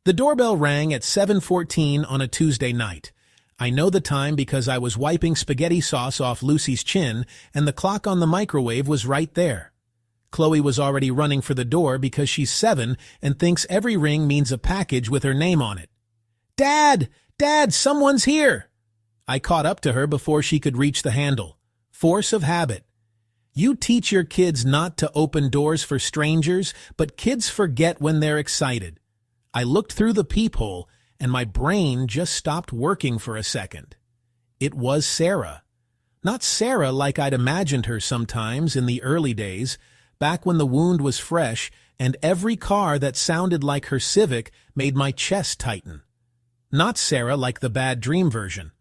The doorbell rang at 7:14 on a Tuesday night. I know the time because I was wiping spaghetti sauce off Lucy's chin and the clock on the microwave was right there. Chloe was already running for the door because she's 7 and thinks every ring means a package with her name on it. "Dad! Dad, someone's here!" I caught up to her before she could reach the handle. Force of habit. You teach your kids not to open doors for strangers, but kids forget when they're excited. I looked through the peephole, and my brain just stopped working for a second. It was Sarah. Not Sarah like I'd imagined her sometimes in the early days, back when the wound was fresh, and every car that sounded like her Civic made my chest tighten. Not Sarah like the bad dream version.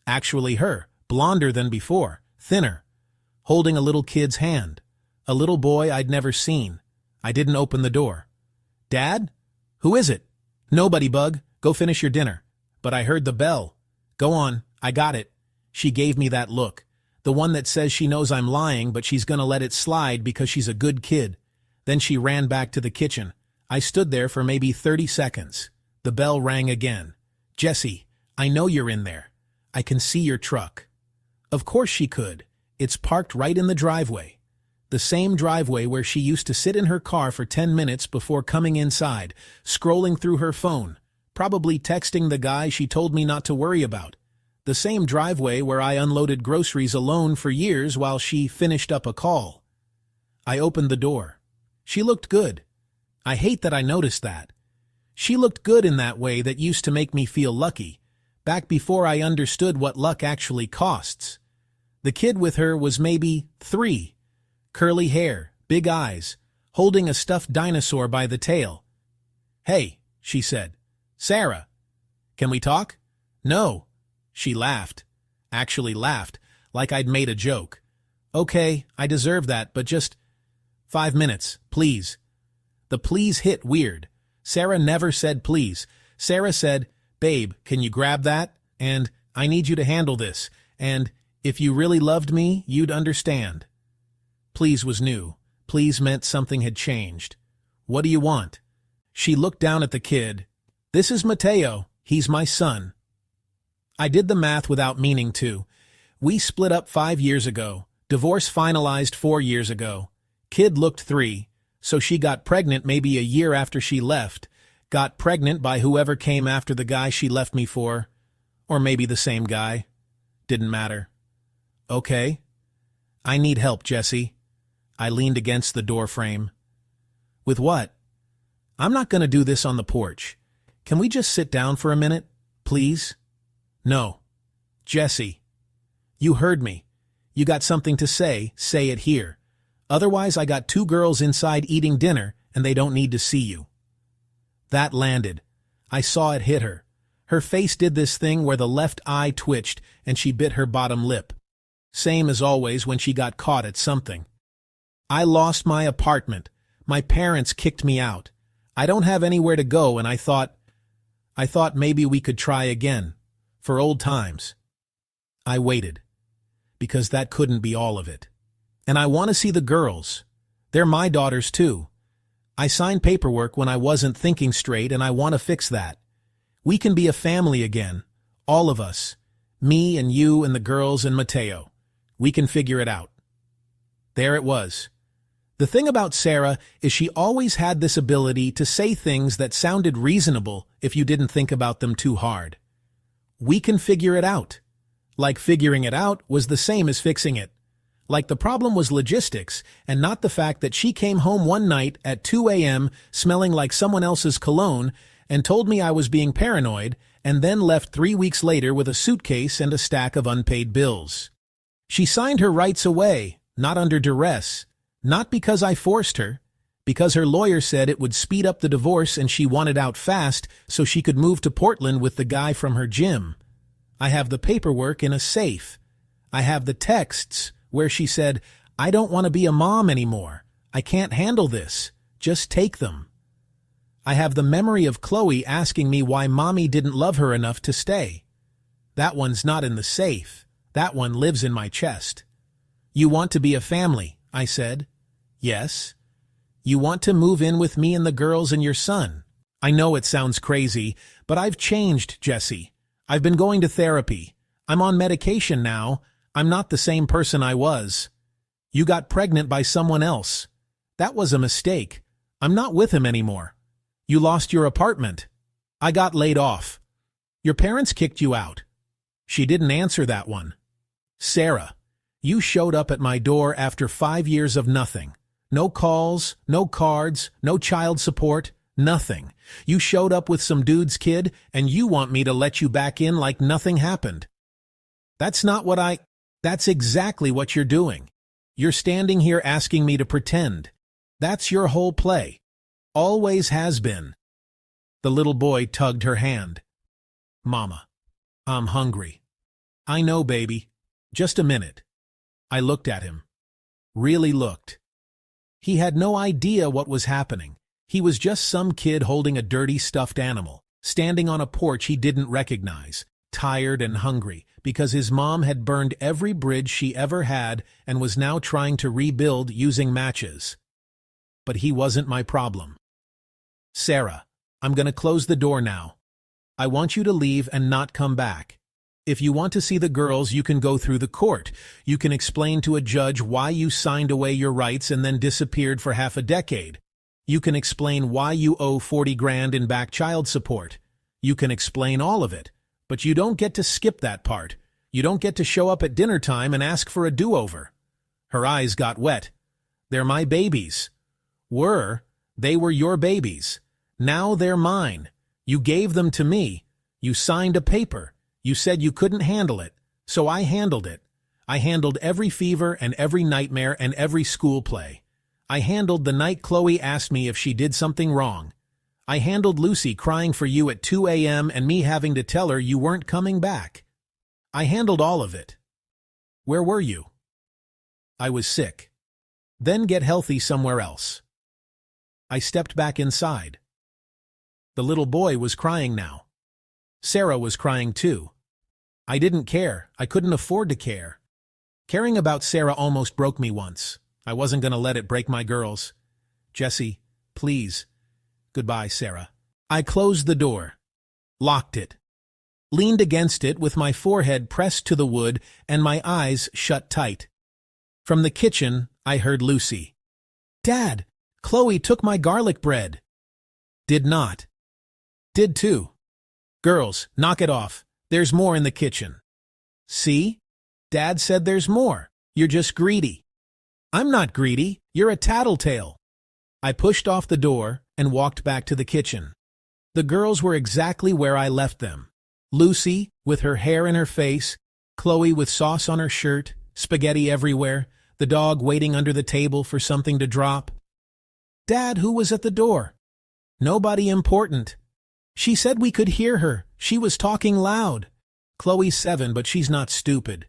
Actually her, blonder than before, thinner, holding a little kid's hand. A little boy I'd never seen. I didn't open the door. "Dad? Who is it?" "Nobody, Bug. Go finish your dinner." But I heard the bell. "Go on, I got it." She gave me that look. The one that says she knows I'm lying, but she's gonna let it slide because she's a good kid. Then she ran back to the kitchen. I stood there for maybe 30 seconds. The bell rang again. "Jesse, I know you're in there. I can see your truck." Of course she could. It's parked right in the driveway. The same driveway where she used to sit in her car for 10 minutes before coming inside, scrolling through her phone, probably texting the guy she told me not to worry about. The same driveway where I unloaded groceries alone for years while she finished up a call. I opened the door. She looked good. I hate that I noticed that. She looked good in that way that used to make me feel lucky, back before I understood what luck actually costs. The kid with her was maybe 3. Curly hair, big eyes, holding a stuffed dinosaur by the tail. "Hey," she said. "Sarah, can we talk?" "No." She laughed. Actually laughed, like I'd made a joke. "Okay, I deserve that, but just 5 minutes, please." The please hit weird. Sarah never said please. Sarah said, "Babe, can you grab that?" And, "I need you to handle this." And, "If you really loved me, you'd understand." Please was new. Please meant something had changed. "What do you want?" She looked down at the kid. "This is Mateo. He's my son." I did the math without meaning to. We split up 5 years ago. Divorce finalized 4 years ago. Kid looked 3, so she got pregnant maybe a year after she left. Got pregnant by whoever came after the guy she left me for. Or maybe the same guy. Didn't matter. "Okay. I need help, Jesse." I leaned against the door frame. "With what?" "I'm not going to do this on the porch. Can we just sit down for a minute, please?" "No." "Jesse, you heard me. You got something to say it here. Otherwise I got 2 girls inside eating dinner and they don't need to see you." That landed. I saw it hit her. Her face did this thing where the left eye twitched and she bit her bottom lip. Same as always when she got caught at something. I lost my apartment. My parents kicked me out. I don't have anywhere to go, and I thought maybe we could try again. For old times. I waited. Because that couldn't be all of it. And I want to see the girls. They're my daughters too. I signed paperwork when I wasn't thinking straight, and I want to fix that. We can be a family again. All of us. Me and you and the girls and Mateo. We can figure it out. There it was. The thing about Sarah is she always had this ability to say things that sounded reasonable if you didn't think about them too hard. We can figure it out. Like figuring it out was the same as fixing it. Like the problem was logistics and not the fact that she came home one night at 2 a.m. smelling like someone else's cologne and told me I was being paranoid and then left 3 weeks later with a suitcase and a stack of unpaid bills. She signed her rights away, not under duress. Not because I forced her, because her lawyer said it would speed up the divorce and she wanted out fast so she could move to Portland with the guy from her gym. I have the paperwork in a safe. I have the texts where she said, "I don't want to be a mom anymore. I can't handle this. Just take them." I have the memory of Chloe asking me why mommy didn't love her enough to stay. That one's not in the safe. That one lives in my chest. "You want to be a family," I said. "Yes." "You want to move in with me and the girls and your son." I know it sounds crazy, but I've changed, Jesse. I've been going to therapy. I'm on medication now. I'm not the same person I was. You got pregnant by someone else. That was a mistake. I'm not with him anymore. You lost your apartment. I got laid off. Your parents kicked you out. She didn't answer that one. Sarah, you showed up at my door after 5 years of nothing. No calls, no cards, no child support, nothing. You showed up with some dude's kid, and you want me to let you back in like nothing happened. That's exactly what you're doing. You're standing here asking me to pretend. That's your whole play. Always has been. The little boy tugged her hand. Mama, I'm hungry. I know, baby. Just a minute. I looked at him. Really looked. He had no idea what was happening. He was just some kid holding a dirty stuffed animal, standing on a porch he didn't recognize, tired and hungry, because his mom had burned every bridge she ever had and was now trying to rebuild using matches. But he wasn't my problem. Sarah, I'm going to close the door now. I want you to leave and not come back. If you want to see the girls, you can go through the court. You can explain to a judge why you signed away your rights and then disappeared for half a decade. You can explain why you owe 40 grand in back child support. You can explain all of it, but you don't get to skip that part. You don't get to show up at dinner time and ask for a do-over. Her eyes got wet. They're my babies. They were your babies. Now they're mine. You gave them to me. You signed a paper. You said you couldn't handle it, so I handled it. I handled every fever and every nightmare and every school play. I handled the night Chloe asked me if she did something wrong. I handled Lucy crying for you at 2 a.m. and me having to tell her you weren't coming back. I handled all of it. Where were you? I was sick. Then get healthy somewhere else. I stepped back inside. The little boy was crying now. Sarah was crying too. I didn't care. I couldn't afford to care. Caring about Sarah almost broke me once. I wasn't going to let it break my girls. Jesse, please. Goodbye, Sarah. I closed the door, locked it, leaned against it with my forehead pressed to the wood and my eyes shut tight. From the kitchen, I heard Lucy. Dad, Chloe took my garlic bread. Did not. Did too. Girls, knock it off. There's more in the kitchen. See? Dad said there's more. You're just greedy. I'm not greedy. You're a tattletale. I pushed off the door and walked back to the kitchen. The girls were exactly where I left them. Lucy, with her hair in her face, Chloe with sauce on her shirt, spaghetti everywhere, the dog waiting under the table for something to drop. Dad, who was at the door? Nobody important. She said we could hear her. She was talking loud. Chloe's 7, but she's not stupid.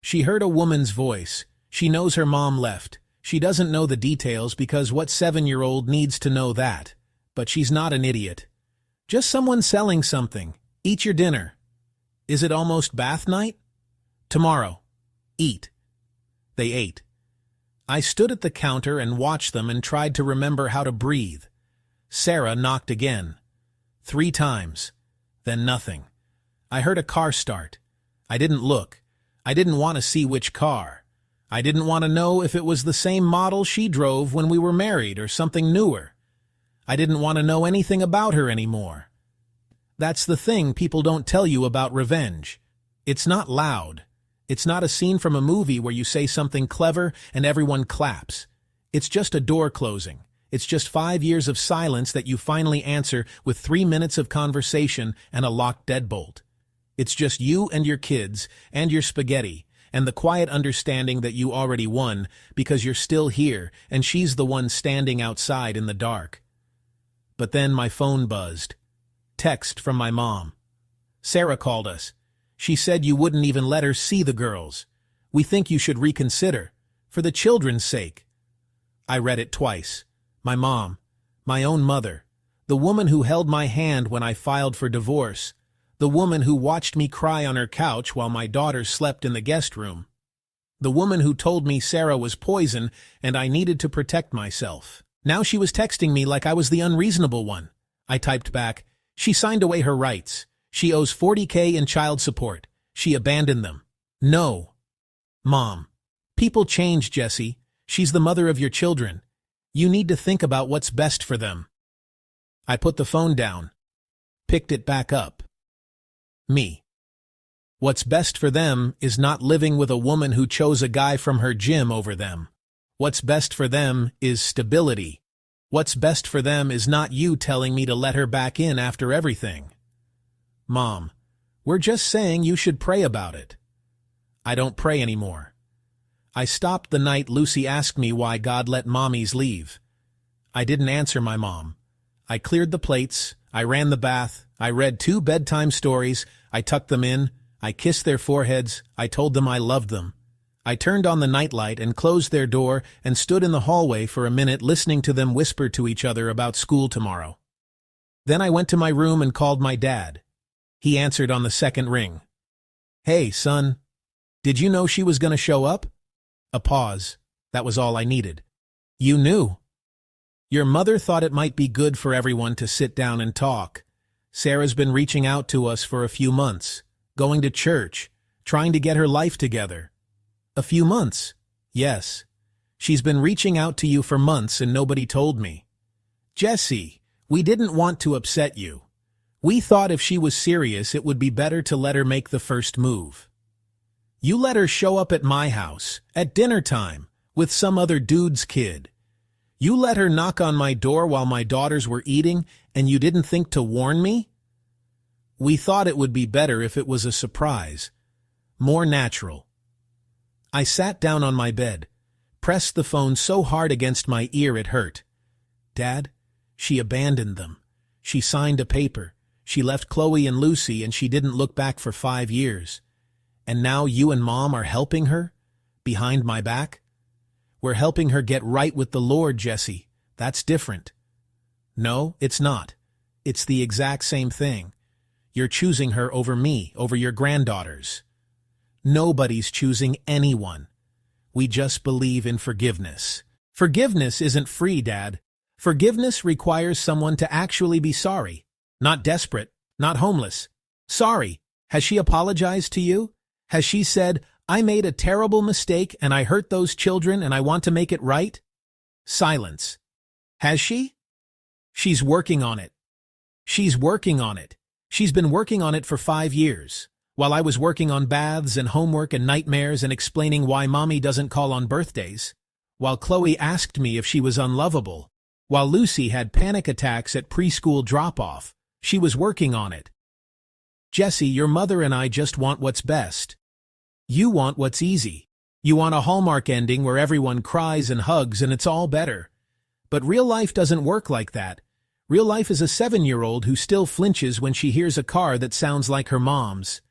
She heard a woman's voice. She knows her mom left. She doesn't know the details because what 7-year-old needs to know that? But she's not an idiot. Just someone selling something. Eat your dinner. Is it almost bath night? Tomorrow. Eat. They ate. I stood at the counter and watched them and tried to remember how to breathe. Sarah knocked again. 3 times. Then nothing. I heard a car start. I didn't look. I didn't want to see which car. I didn't want to know if it was the same model she drove when we were married or something newer. I didn't want to know anything about her anymore. That's the thing people don't tell you about revenge. It's not loud. It's not a scene from a movie where you say something clever and everyone claps. It's just a door closing. It's just 5 years of silence that you finally answer with 3 minutes of conversation and a locked deadbolt. It's just you and your kids and your spaghetti and the quiet understanding that you already won because you're still here and she's the one standing outside in the dark. But then my phone buzzed. Text from my mom. Sarah called us. She said you wouldn't even let her see the girls. We think you should reconsider, for the children's sake. I read it twice. My mom, my own mother, the woman who held my hand when I filed for divorce, the woman who watched me cry on her couch while my daughters slept in the guest room, the woman who told me Sarah was poison and I needed to protect myself. Now she was texting me like I was the unreasonable one. I typed back, "She signed away her rights. She owes $40K in child support. She abandoned them." "No." "Mom, people change, Jesse. She's the mother of your children. You need to think about what's best for them." I put the phone down, picked it back up. Me. What's best for them is not living with a woman who chose a guy from her gym over them. What's best for them is stability. What's best for them is not you telling me to let her back in after everything. Mom, we're just saying you should pray about it. I don't pray anymore. I stopped the night Lucy asked me why God let mommies leave. I didn't answer my mom. I cleared the plates, I ran the bath, I read 2 bedtime stories, I tucked them in, I kissed their foreheads, I told them I loved them. I turned on the nightlight and closed their door and stood in the hallway for a minute listening to them whisper to each other about school tomorrow. Then I went to my room and called my dad. He answered on the second ring. "Hey, son, did you know she was going to show up?" A pause. That was all I needed. "You knew." "Your mother thought it might be good for everyone to sit down and talk. Sarah's been reaching out to us for a few months, going to church, trying to get her life together." "A few months?" "Yes. She's been reaching out to you for months and nobody told me." "Jesse, we didn't want to upset you. We thought if she was serious it would be better to let her make the first move. You let her show up at my house, at dinner time, with some other dude's kid. You let her knock on my door while my daughters were eating, and you didn't think to warn me? We thought it would be better if it was a surprise. More natural." I sat down on my bed, pressed the phone so hard against my ear it hurt. "Dad, she abandoned them. She signed a paper. She left Chloe and Lucy and she didn't look back for 5 years. And now you and Mom are helping her? Behind my back? We're helping her get right with the Lord, Jesse. That's different." "No, it's not. It's the exact same thing. You're choosing her over me, over your granddaughters. Nobody's choosing anyone. We just believe in forgiveness." "Forgiveness isn't free, Dad. Forgiveness requires someone to actually be sorry. Not desperate, not homeless. Sorry. Has she apologized to you? Has she said, 'I made a terrible mistake and I hurt those children and I want to make it right'?" Silence. "Has she?" "She's working on it. She's working on it. She's been working on it for 5 years. While I was working on baths and homework and nightmares and explaining why Mommy doesn't call on birthdays. While Chloe asked me if she was unlovable. While Lucy had panic attacks at preschool drop-off. She was working on it. Jesse, your mother and I just want what's best. You want what's easy. You want a Hallmark ending where everyone cries and hugs and it's all better. But real life doesn't work like that. Real life is a 7-year-old who still flinches when she hears a car that sounds like her mom's.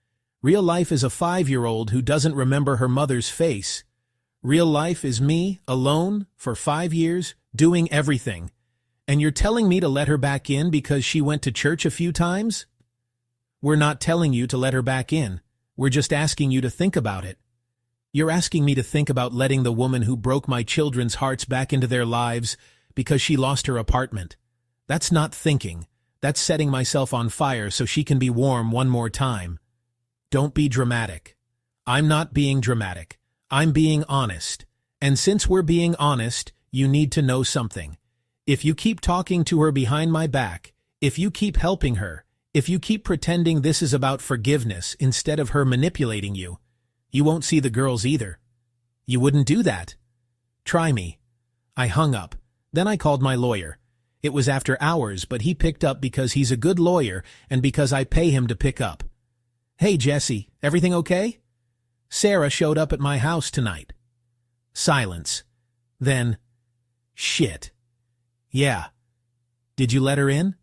Real life is a 5-year-old who doesn't remember her mother's face. Real life is me, alone, for 5 years, doing everything. And you're telling me to let her back in because she went to church a few times? We're not telling you to let her back in. We're just asking you to think about it. You're asking me to think about letting the woman who broke my children's hearts back into their lives because she lost her apartment. That's not thinking. That's setting myself on fire so she can be warm one more time. Don't be dramatic. I'm not being dramatic. I'm being honest. And since we're being honest, you need to know something. If you keep talking to her behind my back, if you keep helping her, if you keep pretending this is about forgiveness instead of her manipulating you, you won't see the girls either. You wouldn't do that. Try me. I hung up. Then I called my lawyer. It was after hours, but he picked up because he's a good lawyer and because I pay him to pick up. "Hey, Jesse, everything okay? Sarah showed up at my house tonight." Silence. Then, "Shit. Yeah. Did you let her in?"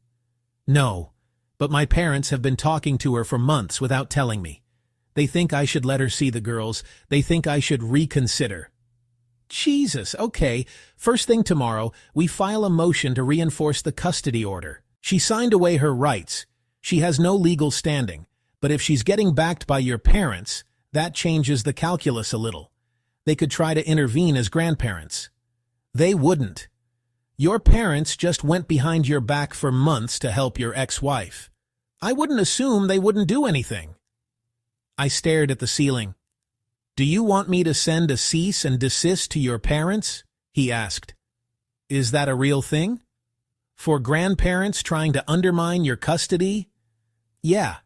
"No, but my parents have been talking to her for months without telling me. They think I should let her see the girls. They think I should reconsider." Jesus, okay. First thing tomorrow, we file a motion to reinforce the custody order. She signed away her rights. She has no legal standing. But if she's getting backed by your parents, that changes the calculus a little. They could try to intervene as grandparents. They wouldn't. Your parents just went behind your back for months to help your ex-wife. I wouldn't assume they wouldn't do anything. I stared at the ceiling. Do you want me to send a cease and desist to your parents? He asked. Is that a real thing? For grandparents trying to undermine your custody? Yeah,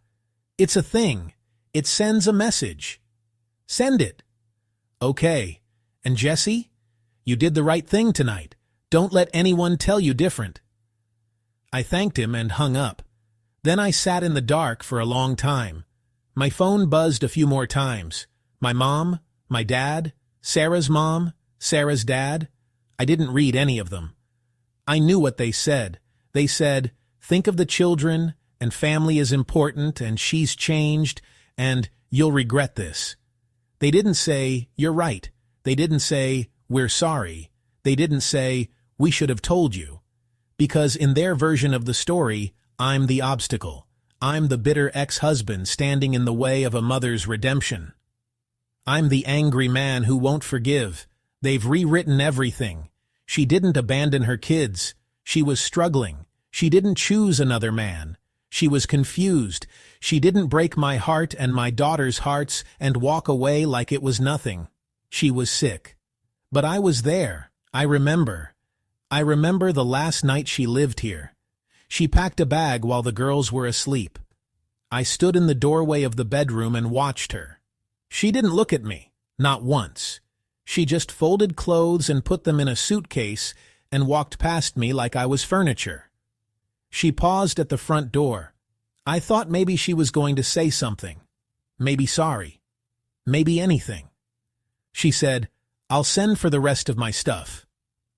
it's a thing. It sends a message. Send it. Okay. And Jesse? You did the right thing tonight. Don't let anyone tell you different. I thanked him and hung up. Then I sat in the dark for a long time. My phone buzzed a few more times. My mom, my dad, Sarah's mom, Sarah's dad. I didn't read any of them. I knew what they said. They said, think of the children, and family is important, and she's changed, and you'll regret this. They didn't say, you're right. They didn't say, we're sorry. They didn't say, we should have told you. Because in their version of the story, I'm the obstacle. I'm the bitter ex-husband standing in the way of a mother's redemption. I'm the angry man who won't forgive. They've rewritten everything. She didn't abandon her kids. She was struggling. She didn't choose another man. She was confused. She didn't break my heart and my daughter's hearts and walk away like it was nothing. She was sick. But I was there. I remember. I remember the last night she lived here. She packed a bag while the girls were asleep. I stood in the doorway of the bedroom and watched her. She didn't look at me, not once. She just folded clothes and put them in a suitcase and walked past me like I was furniture. She paused at the front door. I thought maybe she was going to say something. Maybe sorry. Maybe anything. She said, I'll send for the rest of my stuff.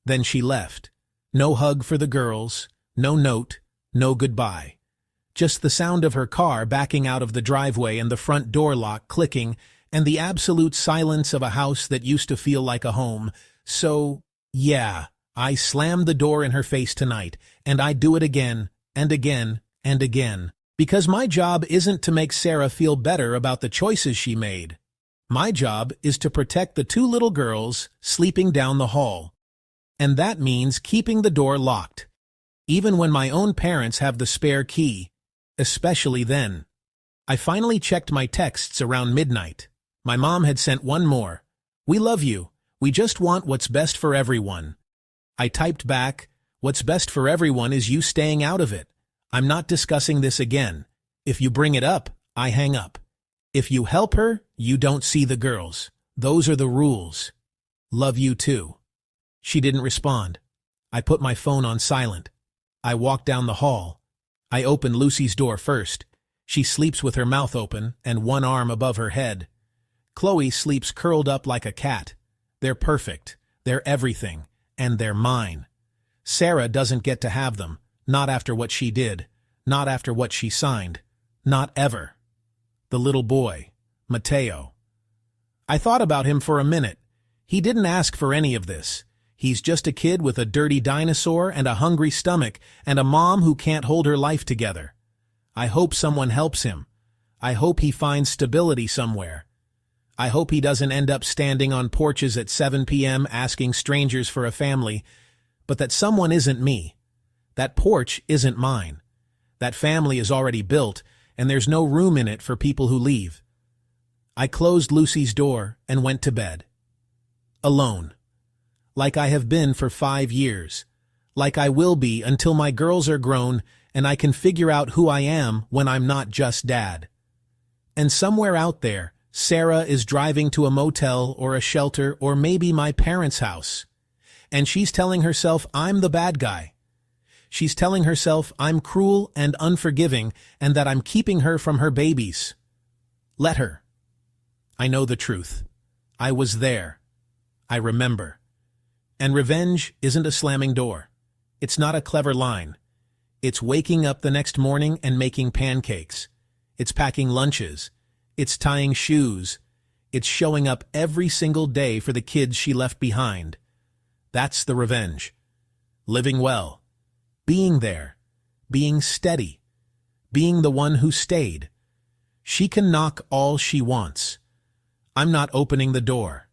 Then she left. No hug for the girls, no note, no goodbye. Just the sound of her car backing out of the driveway and the front door lock clicking and the absolute silence of a house that used to feel like a home. So, yeah, I slammed the door in her face tonight, and I'd do it again, and again, and again. Because my job isn't to make Sarah feel better about the choices she made. My job is to protect the two little girls sleeping down the hall. And that means keeping the door locked. Even when my own parents have the spare key. Especially then. I finally checked my texts around midnight. My mom had sent one more. We love you. We just want what's best for everyone. I typed back, what's best for everyone is you staying out of it. I'm not discussing this again. If you bring it up, I hang up. If you help her, you don't see the girls. Those are the rules. Love you too. She didn't respond. I put my phone on silent. I walked down the hall. I opened Lucy's door first. She sleeps with her mouth open and one arm above her head. Chloe sleeps curled up like a cat. They're perfect. They're everything. And they're mine. Sarah doesn't get to have them. Not after what she did. Not after what she signed. Not ever. The little boy, Mateo. I thought about him for a minute. He didn't ask for any of this. He's just a kid with a dirty dinosaur and a hungry stomach and a mom who can't hold her life together. I hope someone helps him. I hope he finds stability somewhere. I hope he doesn't end up standing on porches at 7 p.m. asking strangers for a family, but that someone isn't me. That porch isn't mine. That family is already built, and there's no room in it for people who leave. I closed Lucy's door and went to bed. Alone. Like I have been for 5 years. Like I will be until my girls are grown and I can figure out who I am when I'm not just dad. And somewhere out there, Sarah is driving to a motel or a shelter or maybe my parents' house. And she's telling herself I'm the bad guy. She's telling herself I'm cruel and unforgiving and that I'm keeping her from her babies. Let her. I know the truth. I was there. I remember. And revenge isn't a slamming door. It's not a clever line. It's waking up the next morning and making pancakes. It's packing lunches. It's tying shoes. It's showing up every single day for the kids she left behind. That's the revenge. Living well. Being there. Being steady. Being the one who stayed. She can knock all she wants. I'm not opening the door.